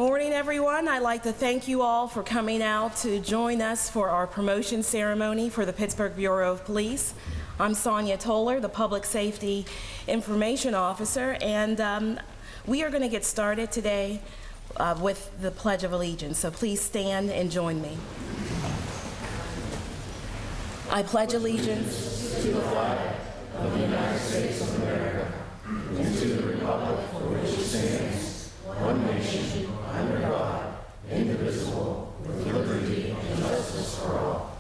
morning, everyone. I'd like to thank you all for coming out to join us for our promotion ceremony for the Pittsburgh Bureau of Police. I'm Sonia Toller, the Public Safety Information Officer, and we are going to get started today with the Pledge of Allegiance. So please stand and join me. I pledge allegiance to the flag of the United States of America and to the republic for which it stands, one nation, under God, indivisible, with liberty and justice for all.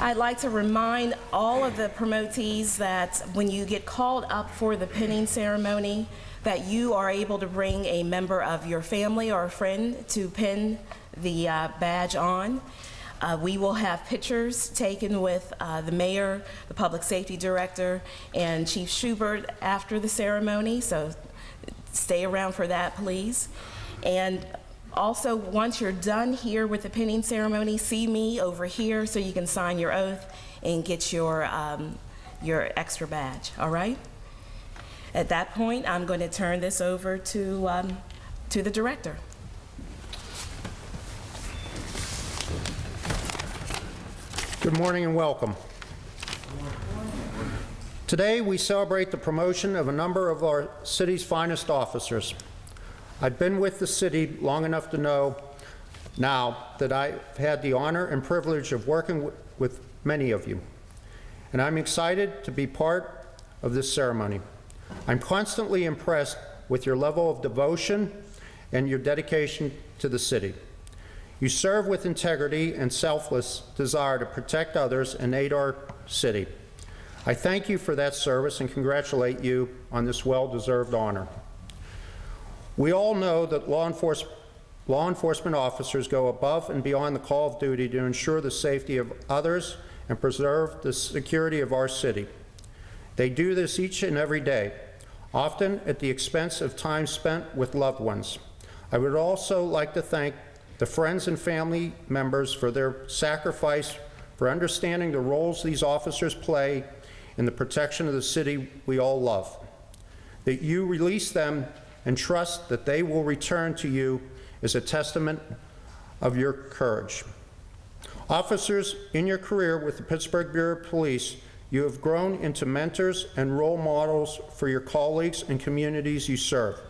I'd like to remind all of the promotees that when you get called up for the pinning ceremony, that you are able to bring a member of your family or a friend to pin the badge on. We will have pictures taken with the mayor, the public safety director, and Chief Schubert after the ceremony, so stay around for that, please. And also, once you're done here with the pinning ceremony, see me over here so you can sign your oath and get your extra badge, all right? At that point, I'm going to turn this over to the director. Good morning and welcome. Today we celebrate the promotion of a number of our city's finest officers. I've been with the city long enough to know now that I've had the honor and privilege of working with many of you, and I'm excited to be part of this ceremony. I'm constantly impressed with your level of devotion and your dedication to the city. You serve with integrity and selfless desire to protect others and aid our city. I thank you for that service and congratulate you on this well-deserved honor. We all know that law enforcement officers go above and beyond the call of duty to ensure the safety of others and preserve the security of our city. They do this each and every day, often at the expense of time spent with loved ones. I would also like to thank the friends and family members for their sacrifice, for understanding the roles these officers play in the protection of the city we all love. That you release them and trust that they will return to you is a testament of your courage. Officers, in your career with the Pittsburgh Bureau of Police, you have grown into mentors and role models for your colleagues and communities you serve.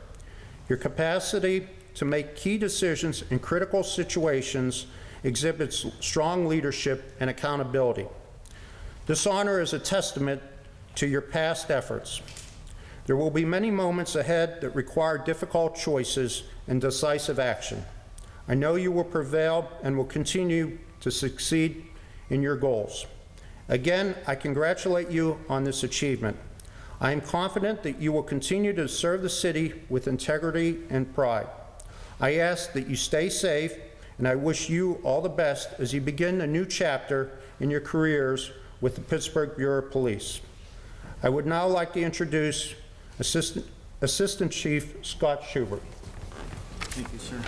Your capacity to make key decisions in critical situations exhibits strong leadership and accountability. This honor is a testament to your past efforts. There will be many moments ahead that require difficult choices and decisive action. I know you will prevail and will continue to succeed in your goals. Again, I congratulate you on this achievement. I am confident that you will continue to serve the city with integrity and pride. I ask that you stay safe, and I wish you all the best as you begin a new chapter in your careers with the Pittsburgh Bureau of Police. I would now like to introduce Assistant Chief Scott Schubert. Thank you, sir.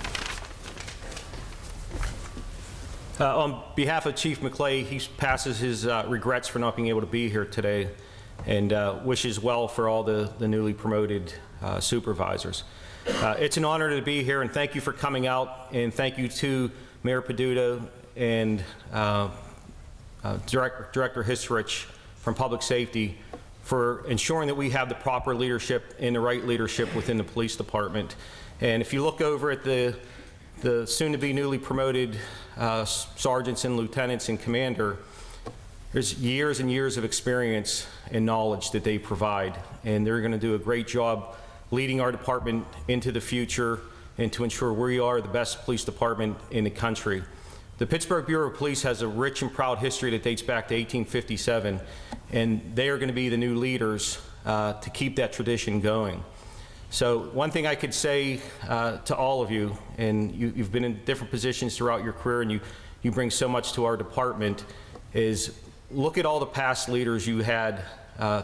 On behalf of Chief McClay, he passes his regrets for not being able to be here today and wishes well for all the newly promoted supervisors. It's an honor to be here, and thank you for coming out, and thank you to Mayor Peduto and Director Hisrich from Public Safety for ensuring that we have the proper leadership and the right leadership within the police department. And if you look over at the soon-to-be newly promoted sergeants and lieutenants and commander, there's years and years of experience and knowledge that they provide, and they're going to do a great job leading our department into the future and to ensure we are the best police department in the country. The Pittsburgh Bureau of Police has a rich and proud history that dates back to 1857, and they are going to be the new leaders to keep that tradition going. So one thing I could say to all of you, and you've been in different positions throughout your career and you bring so much to our department, is look at all the past leaders you had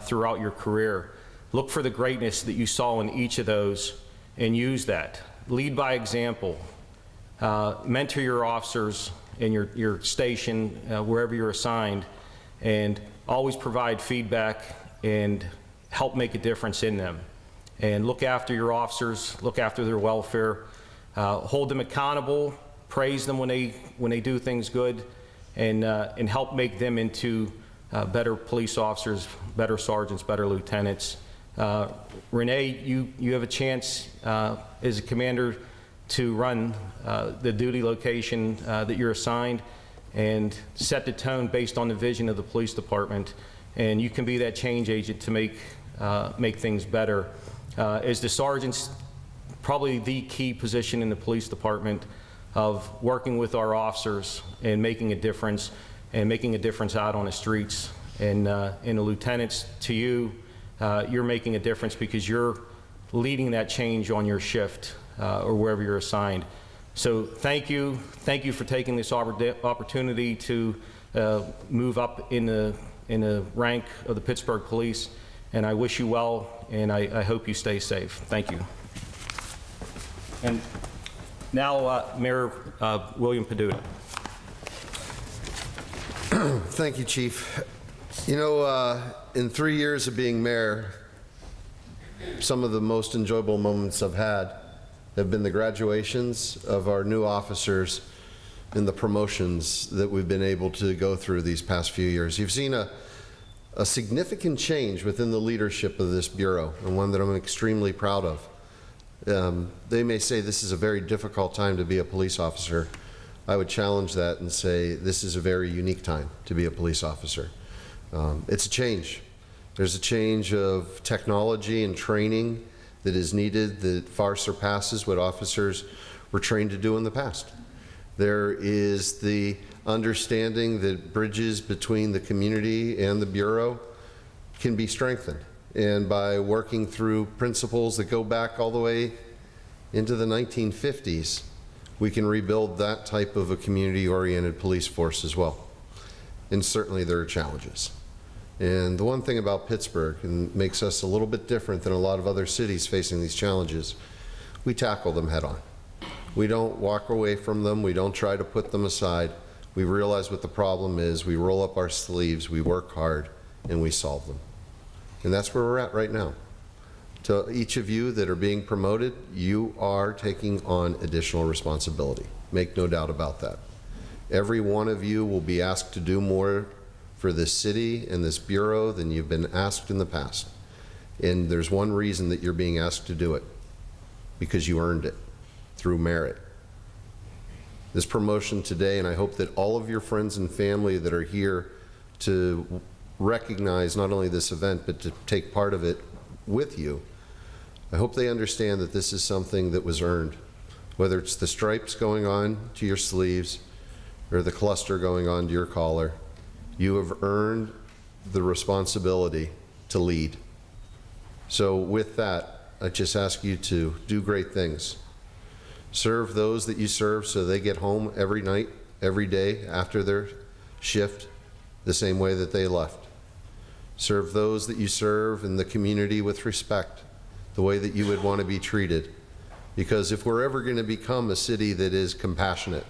throughout your career. Look for the greatness that you saw in each of those and use that. Lead by example. Mentor your officers in your station, wherever you're assigned, and always provide feedback and help make a difference in them. and look after your officers, look after their welfare, hold them accountable, praise them when they do things good, and help make them into better police officers, better sergeants, better lieutenants. Renee, you have a chance as a commander to run the duty location that you're assigned and set the tone based on the vision of the police department, and you can be that change agent to make things better. As the sergeant's probably the key position in the police department of working with our officers and making a difference out on the streets. And the lieutenants, to you, you're making a difference because you're leading that change on your shift or wherever you're assigned. So thank you for taking this opportunity to move up in the rank of the Pittsburgh Police, and I wish you well, and I hope you stay safe. Thank you. And now, Mayor William Peduta. Thank you, Chief. You know, in 3 years of being mayor, some of the most enjoyable moments I've had have been the graduations of our new officers and the promotions that we've been able to go through these past few years. You've seen a significant change within the leadership of this bureau, and one that I'm extremely proud of. They may say this is a very difficult time to be a police officer. I would challenge that and say this is a very unique time to be a police officer. It's a change. There's a change of technology and training that is needed that far surpasses what officers were trained to do in the past. There is the understanding that bridges between the community and the Bureau can be strengthened. And by working through principles that go back all the way into the 1950s, we can rebuild that type of a community-oriented police force as well. And certainly there are challenges. And the one thing about Pittsburgh, and makes us a little bit different than a lot of other cities facing these challenges, we tackle them head on. We don't walk away from them. We don't try to put them aside. We realize what the problem is. We roll up our sleeves, we work hard, and we solve them. And that's where we're at right now. To each of you that are being promoted, you are taking on additional responsibility. Make no doubt about that. Every one of you will be asked to do more for this city and this bureau than you've been asked in the past. And there's one reason that you're being asked to do it, because you earned it through merit. This promotion today, and I hope that all of your friends and family that are here to recognize not only this event, but to take part of it with you, I hope they understand that this is something that was earned. Whether it's the stripes going on to your sleeves or the cluster going on to your collar, you have earned the responsibility to lead. So with that, I just ask you to do great things. Serve those that you serve so they get home every night, every day after their shift the same way that they left. Serve those that you serve in the community with respect, the way that you would want to be treated. Because if we're ever going to become a city that is compassionate,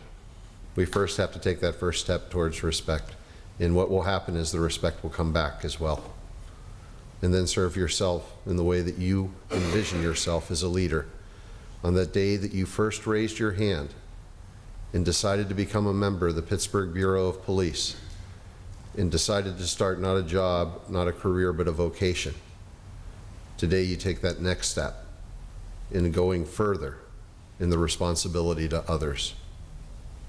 we first have to take that first step towards respect. And what will happen is the respect will come back as well. And then serve yourself in the way that you envision yourself as a leader. On that day that you first raised your hand and decided to become a member of the Pittsburgh Bureau of Police, and decided to start not a job, not a career, but a vocation. Today you take that next step in going further in the responsibility to others.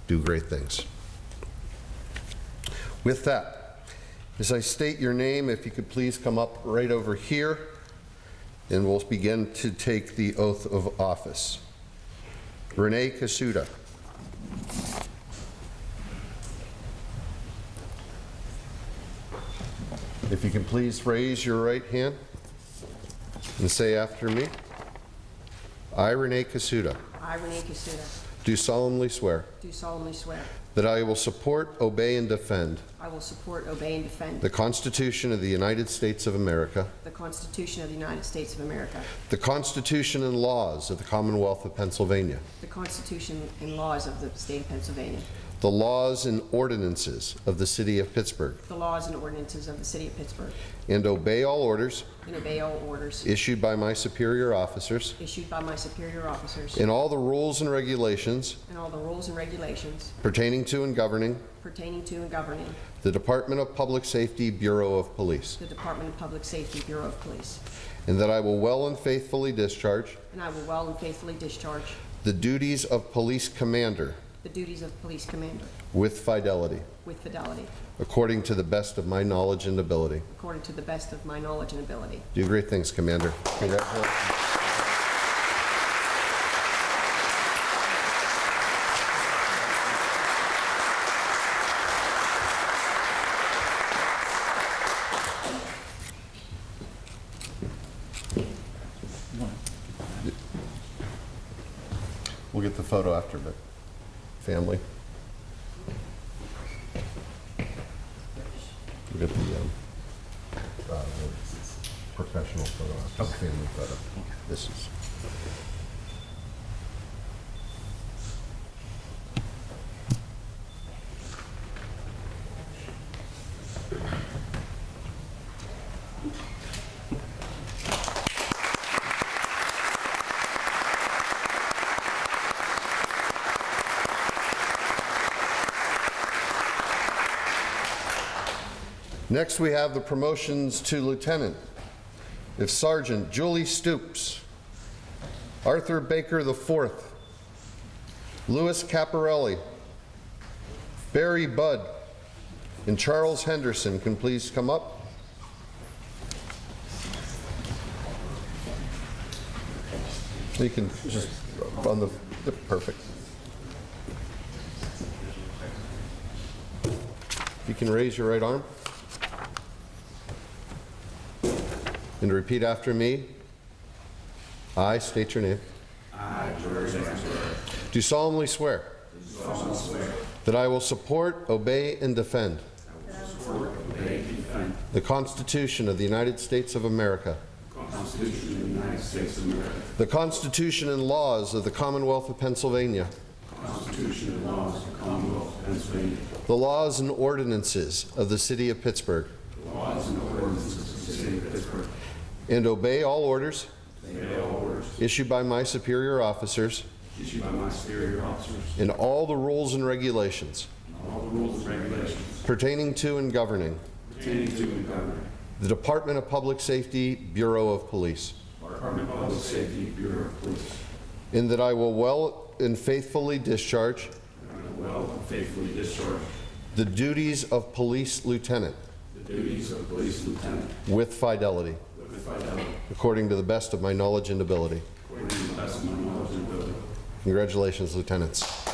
Do great things. With that, as I state your name, if you could please come up right over here, and we'll begin to take the oath of office. Renee Kasuda. If you can please raise your right hand and say after me. I, Renee Kasuda, I, Renee Kasuda, do solemnly swear do solemnly swear that I will support, obey, and defend I will support, obey, and defend the Constitution of the United States of America, the Constitution of the United States of America, the Constitution and laws of the Commonwealth of Pennsylvania, the Constitution and laws of the state of Pennsylvania, the laws and ordinances of the City of Pittsburgh, the laws and ordinances of the City of Pittsburgh, and obey all orders and obey all orders issued by my superior officers, issued by my superior officers, and all the rules and regulations and all the rules and regulations pertaining to and governing pertaining to and governing the Department of Public Safety Bureau of Police, the Department of Public Safety Bureau of Police. and that I will well and faithfully discharge And I will well and faithfully discharge the duties of Police Commander the duties of Police Commander with fidelity, with fidelity, according to the best of my knowledge and ability. according to the best of my knowledge and ability. Do great things, Commander. Congratulations. We'll get the photo after, but family. We'll get the professional photo after, family photo. This is. Next, we have the promotions to lieutenant. If Sergeant Julie Stoops, Arthur Baker IV, Louis Caparelli, Barry Budd, and Charles Henderson can please come up. You can just on the perfect. You can raise your right arm. And repeat after me. I state your name. I, George do solemnly swear. That I will support, obey, and defend. The Constitution of the United States of America. The Constitution and laws of the Commonwealth of Pennsylvania. The laws and ordinances of the City of Pittsburgh. And obey all orders issued by my superior officers and all the rules and regulations pertaining to and governing the Department of Public Safety Bureau of Police. And that I will well and faithfully discharge the duties of police lieutenant with fidelity. According to the best of my knowledge and ability. Congratulations, lieutenants.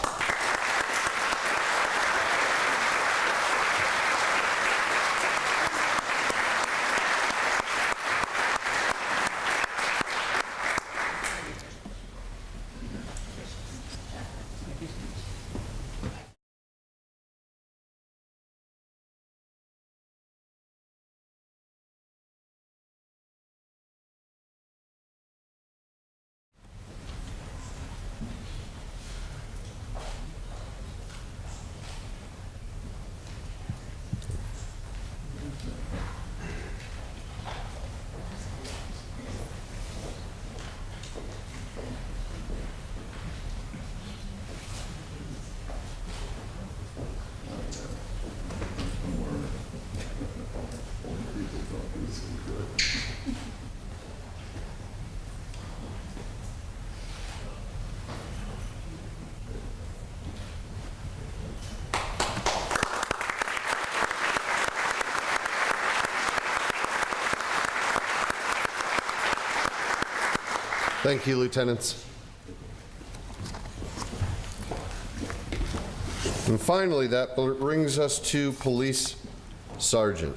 Thank you, lieutenants. And finally, that brings us to police sergeant.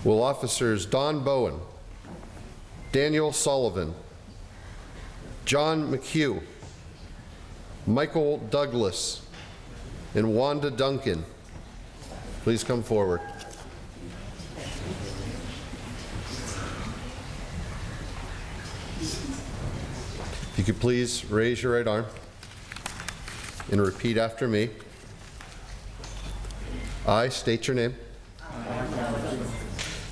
Will officers Don Bowen, Daniel Sullivan, John McHugh, Michael Douglas, and Wanda Duncan please come forward. If you could please raise your right arm. and repeat after me. I state your name.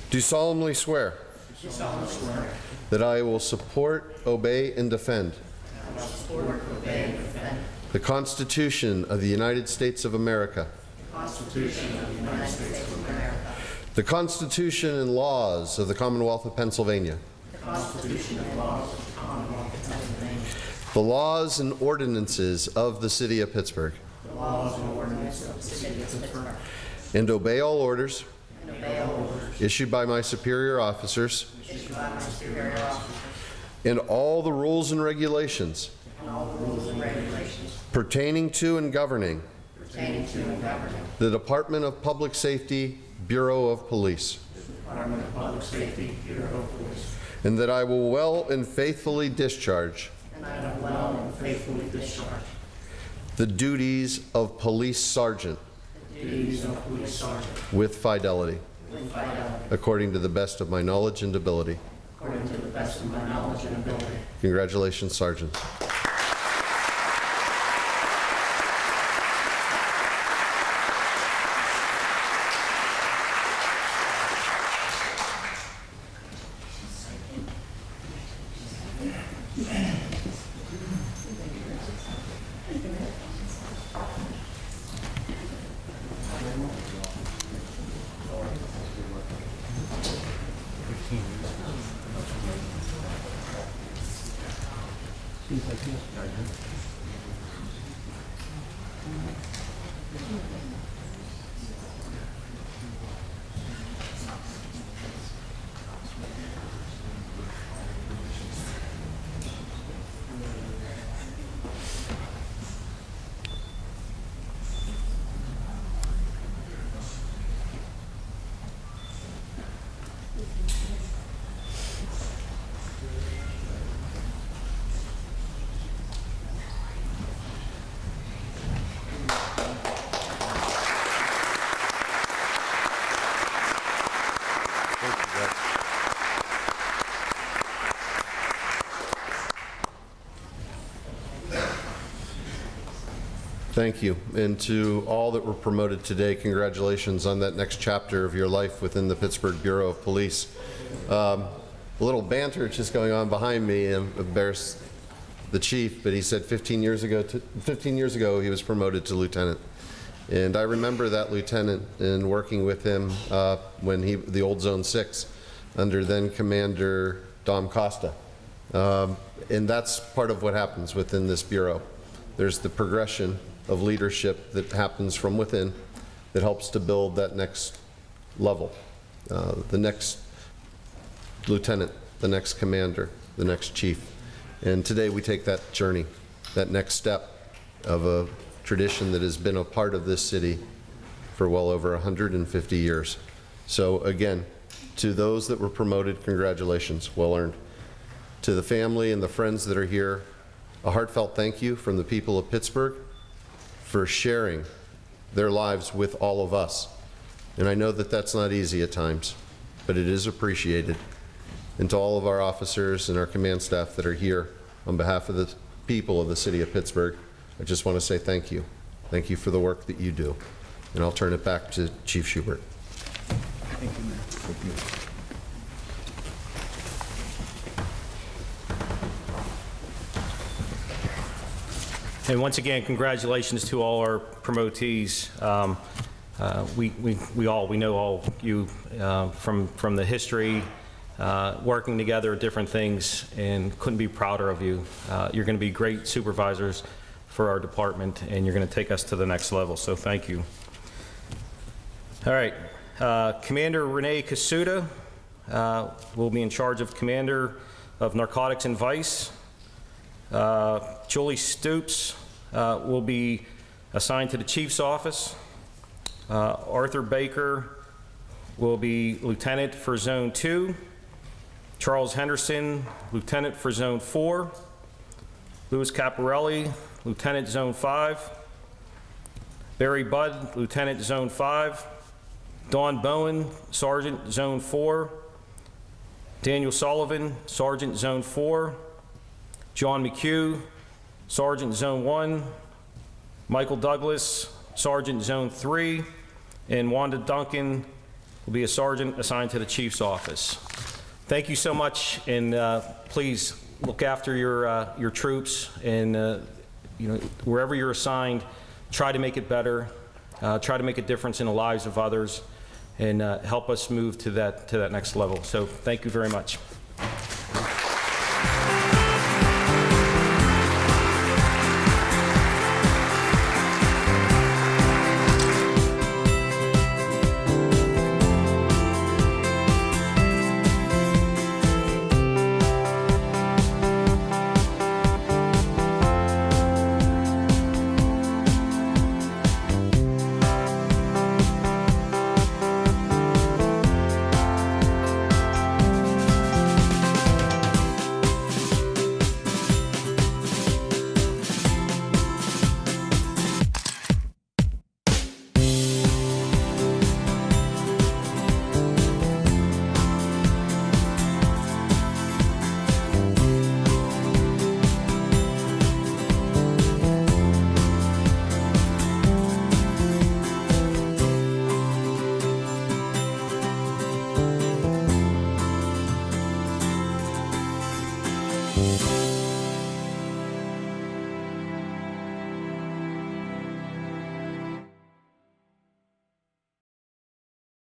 Do solemnly swear that I will support, obey, and defend the Constitution of the United States of America, the Constitution and laws of the Commonwealth of Pennsylvania, the laws and ordinances of the City of Pittsburgh, and obey all orders issued by my superior officers, and all the rules and regulations pertaining to and governing the Department of Public Safety, Bureau of Police, and that I will well and faithfully discharge the duties of police sergeant with fidelity, according to the best of my knowledge and ability. Congratulations, Sergeant. Thank you. And to all that were promoted today, congratulations on that next chapter of your life within the Pittsburgh Bureau of Police. A little banter just going on behind me embarrassed the chief, but he said 15 years ago he was promoted to lieutenant. And I remember that lieutenant and working with him when the old Zone 6 under then Commander Dom Costa. And that's part of what happens within this bureau. There's the progression of leadership that happens from within that helps to build that next level, the next lieutenant, the next commander, the next chief. And today we take that journey, that next step of a tradition that has been a part of this city for well over 150 years. So again, to those that were promoted, congratulations, well earned. To the family and the friends that are here, a heartfelt thank you from the people of Pittsburgh for sharing their lives with all of us. And I know that that's not easy at times, but it is appreciated. And to all of our officers and our command staff that are here, on behalf of the people of the city of Pittsburgh, I just want to say thank you. Thank you for the work that you do. And I'll turn it back to Chief Schubert. Thank you, Mayor. And once again, congratulations to all our promotees. We know all you from the history, working together, different things, and couldn't be prouder of you. You're going to be great supervisors for our department, and you're going to take us to the next level, so thank you. All right, Commander Renee Kasuda will be in charge of Commander of Narcotics and Vice. Julie Stoops will be assigned to the Chief's office. Arthur Baker will be Lieutenant for Zone 2. Charles Henderson, Lieutenant for Zone 4. Louis Caparelli, Lieutenant Zone 5. Barry Budd, Lieutenant Zone 5. Dawn Bowen, Sergeant Zone 4. Daniel Sullivan, Sergeant Zone 4. John McHugh, Sergeant Zone 1. Michael Douglas, Sergeant Zone 3, and Wanda Duncan will be a sergeant assigned to the Chief's office. Thank you so much, and please look after your troops, and wherever you're assigned, try to make it better, try to make a difference in the lives of others, and help us move to that next level. So thank you very much.